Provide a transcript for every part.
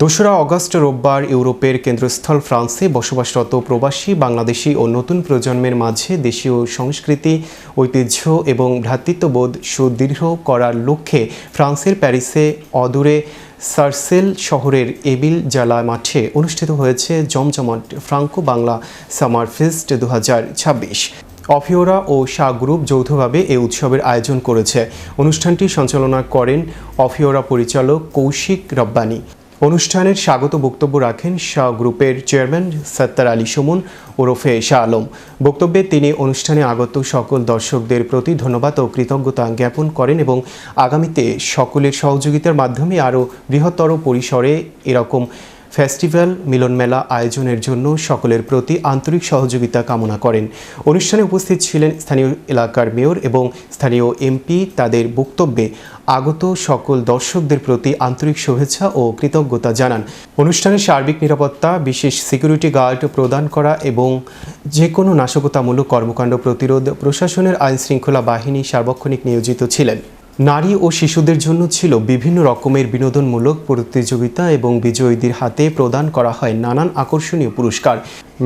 ২রা অগস্ট রোববার ইউরোপের কেন্দ্রস্থল ফ্রান্সে বসবাসরত প্রবাসী বাংলাদেশি ও নতুন প্রজন্মের মাঝে দেশীয় সংস্কৃতি, ঐতিহ্য এবং ভ্রাতৃত্ববোধ সুদৃঢ় করার লক্ষ্যে ফ্রান্সের প্যারিসে অদূরে সার্সেল শহরের এমিল জালা মাঠে অনুষ্ঠিত হয়েছে জমজমাট ফ্রাঙ্কো বাংলা সামার ফেস্ট ২০২৬। অফিওরা ও শাহ গ্রুপ যৌথভাবে এই উৎসবের আয়োজন করেছে। অনুষ্ঠানটি সঞ্চালনা করেন অফিওরা পরিচালক কৌশিক রব্বানী। অনুষ্ঠানের স্বাগত বক্তব্য রাখেন শাহ গ্রুপের চেয়ারম্যান সত্তার আলী সুমন ওরফে শাহ আলম। বক্তব্যে তিনি অনুষ্ঠানে আগত সকল দর্শকদের প্রতি ধন্যবাদ ও কৃতজ্ঞতা জ্ঞাপন করেন এবং আগামীতে সকলের সহযোগিতার মাধ্যমে আরও বৃহত্তর পরিসরে এরকম ফেস্টিভ্যাল মিলনমেলা আয়োজনের জন্য সকলের প্রতি আন্তরিক সহযোগিতা কামনা করেন। অনুষ্ঠানে উপস্থিত ছিলেন স্থানীয় এলাকার মেয়র এবং স্থানীয় এমপি। তাদের বক্তব্যে আগত সকল দর্শকদের প্রতি আন্তরিক শুভেচ্ছা ও কৃতজ্ঞতা জানান। অনুষ্ঠানে সার্বিক নিরাপত্তা, বিশেষ সিকিউরিটি গার্ড প্রদান করা এবং যে কোনো নাশকতামূলক কর্মকাণ্ড প্রতিরোধ প্রশাসনের আইনশৃঙ্খলা বাহিনী সার্বক্ষণিক নিয়োজিত ছিলেন। নারী ও শিশুদের জন্য ছিল বিভিন্ন রকমের বিনোদনমূলক প্রতিযোগিতা এবং বিজয়ীদের হাতে প্রদান করা হয় নানান আকর্ষণীয় পুরস্কার।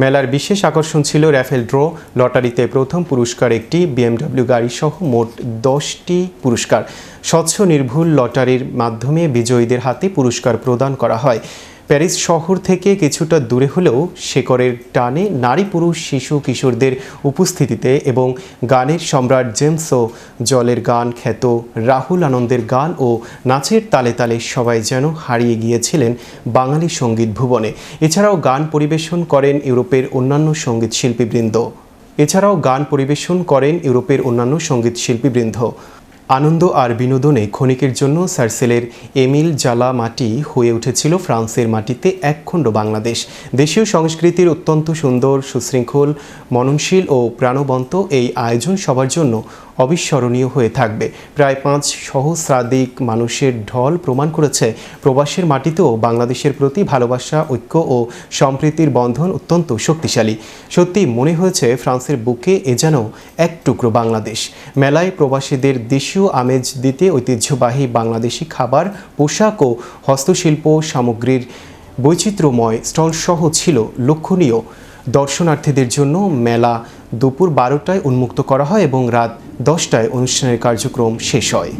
মেলার বিশেষ আকর্ষণ ছিল র্যাফেল ড্র, লটারিতে প্রথম পুরস্কার একটি BMW গাড়ি সহ মোট 10টি পুরস্কার। স্বচ্ছ নির্ভুল লটারির মাধ্যমে বিজয়ীদের হাতে পুরস্কার প্রদান করা হয়। প্যারিস শহর থেকে কিছুটা দূরে হলেও শেকড়ের টানে নারী, পুরুষ, শিশু, কিশোরদের উপস্থিতিতে এবং গানের সম্রাট জেমস ও জলের গান খ্যাত রাহুল আনন্দের গান ও নাচের তালে তালে সবাই যেন হারিয়ে গিয়েছিলেন বাঙালি সঙ্গীত ভুবনে। এছাড়াও গান পরিবেশন করেন ইউরোপের অন্যান্য সঙ্গীত শিল্পীবৃন্দ। আনন্দ আর বিনোদনে ক্ষণিকের জন্য সার্সেলের এমিল জালা মাটি হয়ে উঠেছিল ফ্রান্সের মাটিতে একখণ্ড বাংলাদেশ। দেশীয় সংস্কৃতির অত্যন্ত সুন্দর, সুশৃঙ্খল, মননশীল ও প্রাণবন্ত এই আয়োজন সবার জন্য অবিস্মরণীয় হয়ে থাকবে। প্রায় 5 সহস্রাধিক মানুষের ঢল প্রমাণ করেছে প্রবাসের মাটিতেও বাংলাদেশের প্রতি ভালোবাসা, ঐক্য ও সম্প্রীতির বন্ধন অত্যন্ত শক্তিশালী। সত্যি মনে হয়েছে ফ্রান্সের বুকে এ যেন এক টুকরো বাংলাদেশ। মেলায় প্রবাসীদের দেশীয় আমেজ দিতে ঐতিহ্যবাহী বাংলাদেশি খাবার, পোশাক ও হস্তশিল্প সামগ্রীর বৈচিত্র্যময় স্টলসহ ছিল লক্ষণীয়। দর্শনার্থীদের জন্য মেলা দুপুর 12টায় উন্মুক্ত করা হয় এবং রাত 10টায় অনুষ্ঠানের কার্যক্রম শেষ হয়।